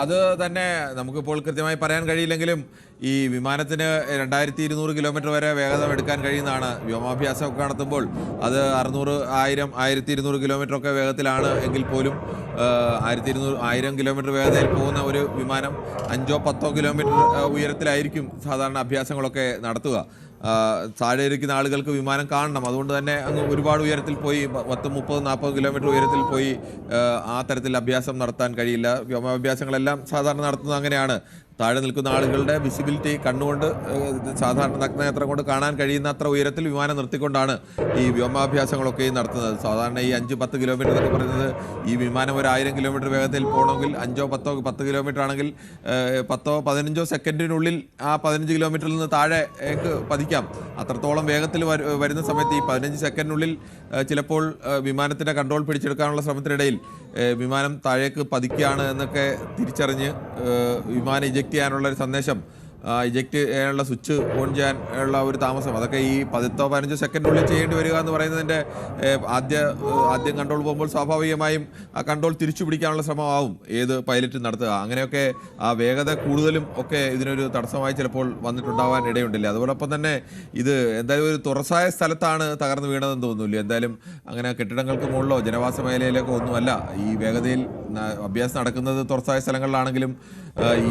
അത് തന്നെ നമുക്കിപ്പോൾ കൃത്യമായി പറയാൻ കഴിയില്ലെങ്കിലും ഈ വിമാനത്തിന് 2200 കിലോമീറ്റർ വരെ വേഗത എടുക്കാൻ കഴിയുന്നതാണ്. വ്യോമാഭ്യാസമൊക്കെ നടത്തുമ്പോൾ അത് 600, 1000, 1200 കിലോമീറ്റർ ഒക്കെ വേഗത്തിലാണ് എങ്കിൽ പോലും 1000 കിലോമീറ്റർ വേഗതയിൽ പോകുന്ന ഒരു വിമാനം 5-10 കിലോമീറ്റർ ഉയരത്തിലായിരിക്കും സാധാരണ അഭ്യാസങ്ങളൊക്കെ നടത്തുക. താഴെ ഇരിക്കുന്ന ആളുകൾക്ക് വിമാനം കാണണം. അതുകൊണ്ട് തന്നെ അങ്ങ് ഒരുപാട് ഉയരത്തിൽ പോയി 10, 30, 40 കിലോമീറ്റർ ഉയരത്തിൽ പോയി ആ തരത്തിൽ അഭ്യാസം നടത്താൻ കഴിയില്ല. വ്യോമാഭ്യാസങ്ങളെല്ലാം സാധാരണ നടത്തുന്നത് അങ്ങനെയാണ്. താഴെ നിൽക്കുന്ന ആളുകളുടെ വിസിബിലിറ്റി കണ്ണുകൊണ്ട് സാധാരണ നഗ്നനേത്രം കൊണ്ട് കാണാൻ കഴിയുന്ന അത്ര ഉയരത്തിൽ വിമാനം നിർത്തിക്കൊണ്ടാണ് ഈ വ്യോമാഭ്യാസങ്ങളൊക്കെ നടത്തുന്നത്. സാധാരണ ഈ 5-10 കിലോമീറ്റർ എന്നൊക്കെ പറയുന്നത് ഈ വിമാനം ഒരു 1000 കിലോമീറ്റർ വേഗതയിൽ പോകണമെങ്കിൽ 5-10 കിലോമീറ്റർ ആണെങ്കിൽ 10-15 സെക്കൻഡിനുള്ളിൽ ആ 15 കിലോമീറ്ററിൽ നിന്ന് താഴേക്ക് പതിക്കാം. അത്രത്തോളം വേഗത്തിൽ വരുന്ന സമയത്ത് ഈ 15 സെക്കൻഡിനുള്ളിൽ ചിലപ്പോൾ വിമാനത്തിൻ്റെ കൺട്രോൾ പിടിച്ചെടുക്കാനുള്ള ശ്രമത്തിനിടയിൽ വിമാനം താഴേക്ക് പതിക്കുകയാണ് എന്നൊക്കെ തിരിച്ചറിഞ്ഞ് വിമാനം ഇജക്റ്റ് ചെയ്യാനുള്ള ഒരു സന്ദേശം, ഇജക്റ്റ് ചെയ്യാനുള്ള സ്വിച്ച് ഓൺ ചെയ്യാൻ ഉള്ള ഒരു താമസം, അതൊക്കെ ഈ 10-15 സെക്കൻഡിനുള്ളിൽ ചെയ്യേണ്ടി വരിക എന്ന് പറയുന്നതിൻ്റെ ആദ്യം കൺട്രോൾ പോകുമ്പോൾ സ്വാഭാവികമായും ആ കൺട്രോൾ തിരിച്ചു പിടിക്കാനുള്ള ശ്രമമാവും ഏത് പൈലറ്റ് നടത്തുക. അങ്ങനെയൊക്കെ ആ വേഗത കൂടുതലും ഒക്കെ ഇതിനൊരു തടസ്സമായി ചിലപ്പോൾ വന്നിട്ടുണ്ടാവാൻ ഇടയുണ്ടില്ല. അതുപോലൊപ്പം തന്നെ ഇത് എന്തായാലും ഒരു തുറസായ സ്ഥലത്താണ് തകർന്നു വീണതെന്ന് തോന്നുന്നില്ല. എന്തായാലും അങ്ങനെ കെട്ടിടങ്ങൾക്ക് മുകളിലോ ജനവാസ മേഖലയിലേക്കോ ഒന്നുമല്ല. ഈ വേഗതയിൽ അഭ്യാസം നടക്കുന്നത് തുറസായ സ്ഥലങ്ങളിലാണെങ്കിലും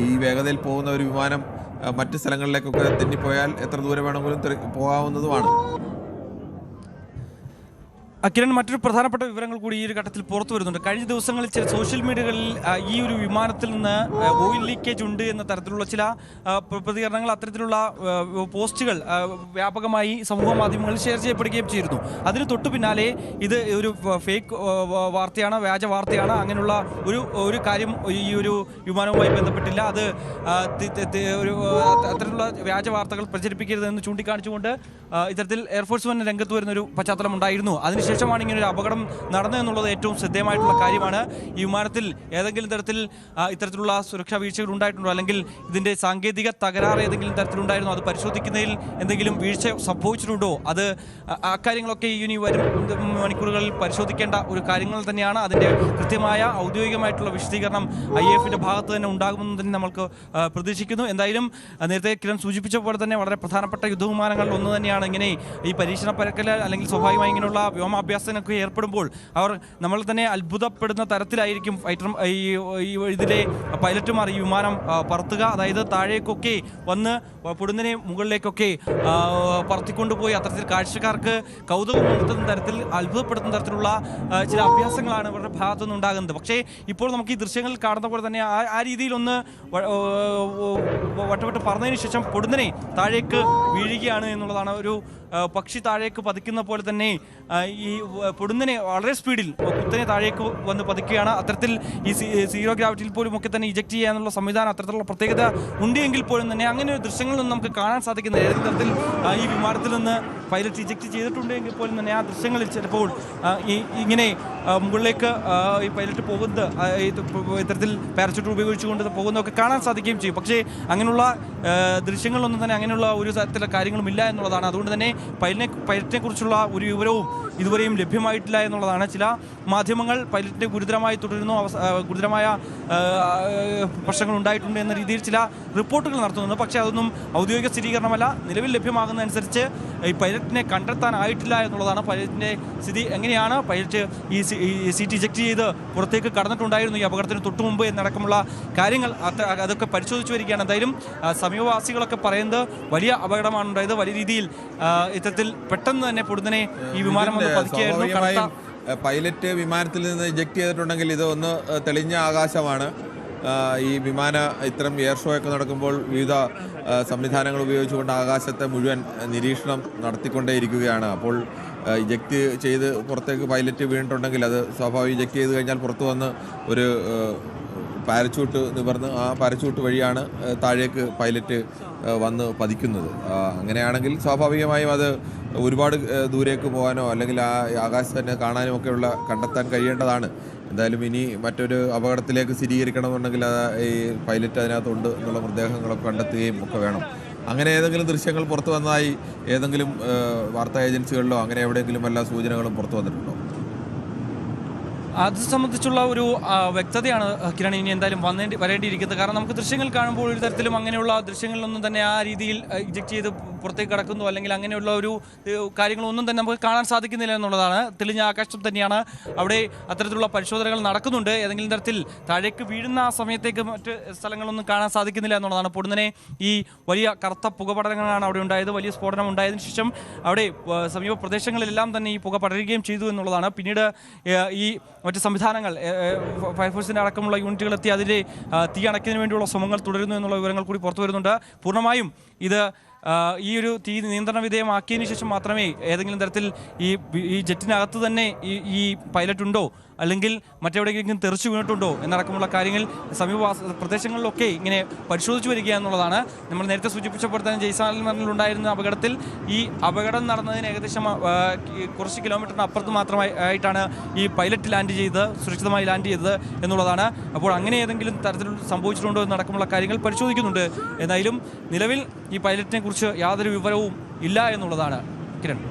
ഈ വേഗതയിൽ പോകുന്ന ഒരു വിമാനം മറ്റ് സ്ഥലങ്ങളിലേക്കൊക്കെ തെന്നിപ്പോയാൽ എത്ര ദൂരം വേണമെങ്കിലും പോകാവുന്നതുമാണ്. കിരൺ, മറ്റൊരു പ്രധാനപ്പെട്ട വിവരങ്ങൾ കൂടി ഈ ഒരു ഘട്ടത്തിൽ പുറത്തു വരുന്നുണ്ട്. കഴിഞ്ഞ ദിവസങ്ങളിൽ ചില സോഷ്യൽ മീഡിയകളിൽ ഈ ഒരു വിമാനത്തിൽ നിന്ന് ഓയിൽ ലീക്കേജ് ഉണ്ട് എന്ന തരത്തിലുള്ള ചില പ്രതികരണങ്ങൾ, അത്തരത്തിലുള്ള പോസ്റ്റുകൾ വ്യാപകമായി സമൂഹ മാധ്യമങ്ങളിൽ ഷെയർ ചെയ്യപ്പെടുകയും ചെയ്തിരുന്നു. അതിന് തൊട്ടു പിന്നാലെ ഇത് ഒരു ഫേക്ക് വാർത്തയാണ്, വ്യാജ വാർത്തയാണ്, അങ്ങനെയുള്ള ഒരു കാര്യം ഈ ഒരു വിമാനവുമായി ബന്ധപ്പെട്ടില്ല, അത് അത്തരത്തിലുള്ള വ്യാജ വാർത്തകൾ പ്രചരിപ്പിക്കരുതെന്ന് ചൂണ്ടിക്കാണിച്ചുകൊണ്ട് ഇത്തരത്തിൽ എയർഫോഴ്സ് വൻ രംഗത്ത് വരുന്നൊരു പശ്ചാത്തലം ഉണ്ടായിരുന്നു. അതിനുശേഷമാണ് ഇങ്ങനെ ഒരു അപകടം നടന്നതെന്നുള്ളത് ഏറ്റവും ശ്രദ്ധേയമായിട്ടുള്ള കാര്യമാണ്. ഈ വിമാനത്തിൽ ഏതെങ്കിലും തരത്തിൽ ഇത്തരത്തിലുള്ള സുരക്ഷാ വീഴ്ചകൾ ഉണ്ടായിട്ടുണ്ടോ, അല്ലെങ്കിൽ ഇതിൻ്റെ സാങ്കേതിക തകരാറ് ഏതെങ്കിലും തരത്തിലുണ്ടായിരുന്നോ, അത് പരിശോധിക്കുന്നതിൽ എന്തെങ്കിലും വീഴ്ച സംഭവിച്ചിട്ടുണ്ടോ, അത് അക്കാര്യങ്ങളൊക്കെ ഇനി വരും മണിക്കൂറുകളിൽ പരിശോധിക്കേണ്ട ഒരു കാര്യങ്ങൾ തന്നെയാണ്. അതിൻ്റെ കൃത്യമായ ഔദ്യോഗികമായിട്ടുള്ള വിശദീകരണം IAFന്റെ ഭാഗത്ത് തന്നെ ഉണ്ടാകുമെന്ന് തന്നെ നമ്മൾക്ക് പ്രതീക്ഷിക്കുന്നു. എന്തായാലും നേരത്തെ കിരൺ സൂചിപ്പിച്ച പോലെ തന്നെ വളരെ പ്രധാനപ്പെട്ട യുദ്ധവിമാനങ്ങളിൽ ഒന്ന് തന്നെയാണ് ഇങ്ങനെ ഈ പരീക്ഷണ പരക്കൽ അല്ലെങ്കിൽ സ്വാഭാവികമായി ഇങ്ങനെയുള്ള വ്യോമാഭ്യാസത്തിനൊക്കെ ഏർപ്പെടുമ്പോൾ അവർ നമ്മൾ തന്നെ അത്ഭുതപ്പെടുന്ന തരത്തിലായിരിക്കും ഇതിലെ പൈലറ്റുമാർ ഈ വിമാനം പറത്തുക. അതായത് താഴേക്കൊക്കെ വന്ന് പൊടുന്നതിനെ മുകളിലേക്കൊക്കെ പറത്തിക്കൊണ്ടുപോയി അത്തരത്തിൽ കാഴ്ചക്കാർക്ക് കൗതുകം ഉണർത്തുന്ന തരത്തിൽ, അത്ഭുതപ്പെടുത്തുന്ന തരത്തിലുള്ള ചില അഭ്യാസങ്ങളാണ് ഇവരുടെ ഭാഗത്തുനിന്ന് ഉണ്ടാകുന്നത്. പക്ഷേ ഇപ്പോൾ നമുക്ക് ഈ ദൃശ്യങ്ങളിൽ കാണുന്ന പോലെ തന്നെ ആ രീതിയിലൊന്ന് വട്ടവട്ട് പറഞ്ഞതിന് ശേഷം പൊടുന്നനെ താഴേക്ക് വീഴുകയാണ് എന്നുള്ളതാണ്. ഒരു പക്ഷി താഴേക്ക് പതിക്കുന്ന പോലെ തന്നെ ഈ പൊടുന്നനെ വളരെ സ്പീഡിൽ കുത്തനെ താഴേക്ക് വന്ന് പതിക്കുകയാണ്. അത്തരത്തിൽ ഈ സീറോ ഗ്രാവിറ്റിയിൽ പോലും ഒക്കെ തന്നെ ഇജക്റ്റ് ചെയ്യാനുള്ള സംവിധാനം, അത്തരത്തിലുള്ള പ്രത്യേകത ഉണ്ട് എങ്കിൽ പോലും തന്നെ അങ്ങനെ ഒരു ദൃശ്യങ്ങളൊന്നും നമുക്ക് കാണാൻ സാധിക്കുന്നത് ഏതെങ്കിലും തരത്തിൽ ഈ വിമാനത്തിൽ നിന്ന് പൈലറ്റ് ഇജക്റ്റ് ചെയ്തിട്ടുണ്ടെങ്കിൽ പോലും തന്നെ ആ ദൃശ്യങ്ങളിൽ ചിലപ്പോൾ ഇങ്ങനെ മുകളിലേക്ക് ഈ പൈലറ്റ് പോകുന്നത് ഇത്തരത്തിൽ പാരച്യൂട്ട് ഉപയോഗിച്ചുകൊണ്ട് പോകുന്നതൊക്കെ കാണാൻ സാധിക്കുകയും ചെയ്യും. പക്ഷേ അങ്ങനെയുള്ള ദൃശ്യങ്ങളൊന്നും തന്നെ അങ്ങനെയുള്ള ഒരു തരത്തിലുള്ള കാര്യങ്ങളും ഇല്ല എന്നുള്ളതാണ്. അതുകൊണ്ട് തന്നെ പൈലറ്റിനെ കുറിച്ചുള്ള ഒരു വിവരവും ഇതുവരെയും ലഭ്യമായിട്ടില്ല എന്നുള്ളതാണ്. ചില മാധ്യമങ്ങൾ പൈലറ്റിനെ ഗുരുതരമായി തുടരുന്നു, ഗുരുതരമായ പ്രശ്നങ്ങൾ ഉണ്ടായിട്ടുണ്ട് എന്ന രീതിയിൽ ചില റിപ്പോർട്ടുകൾ നടത്തുന്നുണ്ട്. പക്ഷേ അതൊന്നും ഔദ്യോഗിക സ്ഥിരീകരണമല്ല. നിലവിൽ ലഭ്യമാകുന്നതനുസരിച്ച് ഈ പൈലറ്റിനെ കണ്ടെത്താനായിട്ടില്ല എന്നുള്ളതാണ്. പൈലറ്റിൻ്റെ സ്ഥിതി എങ്ങനെയാണ്, പൈലറ്റ് ഈ സീറ്റ് ഇജക്റ്റ് ചെയ്ത് പുറത്തേക്ക് കടന്നിട്ടുണ്ടായിരുന്നു ഈ അപകടത്തിന് തൊട്ടു മുമ്പ് എന്നടക്കമുള്ള കാര്യങ്ങൾ അതൊക്കെ പരിശോധിച്ചു വരികയാണ്. എന്തായാലും സമീപവാസികളൊക്കെ പറയുന്നത് വലിയ അപകടമാണ് ഉണ്ടായത്. വലിയ രീതിയിൽ ഇത്തരത്തിൽ പെട്ടെന്ന് തന്നെ പൊടുന്നനെ ഈ വിമാനം വന്ന് പതിക്കുകയായിരുന്നു. പൈലറ്റ് വിമാനത്തിൽ നിന്ന് ഇജക്റ്റ് ചെയ്തിട്ടുണ്ടെങ്കിൽ ഇത് ഒന്ന് തെളിഞ്ഞ ആകാശമാണ്. ഈ വിമാന ഇത്തരം എയർ ഷോ ഒക്കെ നടക്കുമ്പോൾ വിവിധ സംവിധാനങ്ങൾ ഉപയോഗിച്ചുകൊണ്ട് ആകാശത്തെ മുഴുവൻ നിരീക്ഷണം നടത്തിക്കൊണ്ടേയിരിക്കുകയാണ്. അപ്പോൾ ഇജക്റ്റ് ചെയ്ത് പുറത്തേക്ക് പൈലറ്റ് വീണിട്ടുണ്ടെങ്കിൽ അത് സ്വാഭാവികം ഇജക്റ്റ് ചെയ്ത് കഴിഞ്ഞാൽ പുറത്തു വന്ന് ഒരു പാരച്യൂട്ട് നിവർന്ന് ആ പാരച്യൂട്ട് വഴിയാണ് താഴേക്ക് പൈലറ്റ് വന്ന് പതിക്കുന്നത്. അങ്ങനെയാണെങ്കിൽ സ്വാഭാവികമായും അത് ഒരുപാട് ദൂരേക്ക് പോകാനോ അല്ലെങ്കിൽ ആ ആകാശത്ത് തന്നെ കാണാനോ ഒക്കെയുള്ള കണ്ടെത്താൻ കഴിയേണ്ടതാണ്. എന്തായാലും ഇനി മറ്റൊരു അപകടത്തിലേക്ക് സ്ഥിരീകരിക്കണമെന്നുണ്ടെങ്കിൽ ഈ പൈലറ്റ് അതിനകത്തുണ്ട് എന്നുള്ള മൃതദേഹങ്ങളൊക്കെ കണ്ടെത്തുകയും ഒക്കെ വേണം. അങ്ങനെ ഏതെങ്കിലും ദൃശ്യങ്ങൾ പുറത്തു വന്നതായി ഏതെങ്കിലും വാർത്താ ഏജൻസികളിലോ അങ്ങനെ എവിടെയെങ്കിലും എല്ലാ സൂചനകളും പുറത്തു വന്നിട്ടുണ്ടോ? അത് സംബന്ധിച്ചുള്ള ഒരു വ്യക്തതയാണ് കിരൺ ഇനി എന്തായാലും വരേണ്ടിയിരിക്കുന്നത്. കാരണം നമുക്ക് ദൃശ്യങ്ങൾ കാണുമ്പോൾ ഒരു തരത്തിലും അങ്ങനെയുള്ള ദൃശ്യങ്ങളിലൊന്നും തന്നെ ആ രീതിയിൽ ഇജക്ട് ചെയ്ത് പുറത്തേക്ക് കടക്കുന്നു അല്ലെങ്കിൽ അങ്ങനെയുള്ള ഒരു കാര്യങ്ങളൊന്നും തന്നെ നമുക്ക് കാണാൻ സാധിക്കുന്നില്ല എന്നുള്ളതാണ്. തെളിഞ്ഞ ആകാശം തന്നെയാണ്. അവിടെ അത്തരത്തിലുള്ള പരിശോധനകൾ നടക്കുന്നുണ്ട്. ഏതെങ്കിലും തരത്തിൽ താഴേക്ക് വീഴുന്ന ആ സമയത്തേക്ക് മറ്റ് സ്ഥലങ്ങളൊന്നും കാണാൻ സാധിക്കുന്നില്ല എന്നുള്ളതാണ്. പൊടുന്നനെ ഈ വലിയ കറുത്ത പുകപടലങ്ങളാണ് അവിടെ ഉണ്ടായത്. വലിയ സ്ഫോടനം ഉണ്ടായതിനു ശേഷം അവിടെ സമീപ പ്രദേശങ്ങളിലെല്ലാം തന്നെ ഈ പുക പടരുകയും ചെയ്തു എന്നുള്ളതാണ്. പിന്നീട് ഈ മറ്റ് സംവിധാനങ്ങൾ ഫയർഫോഴ്സിൻ്റെ അടക്കമുള്ള യൂണിറ്റുകൾ എത്തി അതിൻ്റെ തീ അണയ്ക്കുന്നതിന് വേണ്ടിയുള്ള ശ്രമങ്ങൾ തുടരുന്നു എന്നുള്ള വിവരങ്ങൾ കൂടി പുറത്തു വരുന്നുണ്ട്. പൂർണ്ണമായും ഇത് ഈ ഒരു തീ നിയന്ത്രണ വിധേയമാക്കിയതിന് ശേഷം മാത്രമേ ഏതെങ്കിലും തരത്തിൽ ഈ ജെറ്റിനകത്ത് തന്നെ ഈ പൈലറ്റ് ഉണ്ടോ അല്ലെങ്കിൽ മറ്റെവിടെയെങ്കിലും തെറിച്ചു വീണിട്ടുണ്ടോ എന്നടക്കമുള്ള കാര്യങ്ങൾ സമീപ പ്രദേശങ്ങളിലൊക്കെ ഇങ്ങനെ പരിശോധിച്ചു വരിക എന്നുള്ളതാണ്. നമ്മൾ നേരത്തെ സൂചിപ്പിച്ചപ്പോൾ തന്നെ ജയ്സാൽമറിലുണ്ടായിരുന്ന അപകടത്തിൽ ഈ അപകടം നടന്നതിന് ഏകദേശം കുറച്ച് കിലോമീറ്ററിന് അപ്പുറത്ത് മാത്രമായിട്ടാണ് ഈ പൈലറ്റ് ലാൻഡ് ചെയ്തത്, സുരക്ഷിതമായി ലാൻഡ് ചെയ്തത് എന്നുള്ളതാണ്. അപ്പോൾ അങ്ങനെ ഏതെങ്കിലും തരത്തിൽ സംഭവിച്ചിട്ടുണ്ടോ എന്നടക്കമുള്ള കാര്യങ്ങൾ പരിശോധിക്കുന്നുണ്ട്. എന്തായാലും നിലവിൽ ഈ പൈലറ്റിനെ കുറിച്ച് യാതൊരു വിവരവും ഇല്ല എന്നുള്ളതാണ് കിരൺ.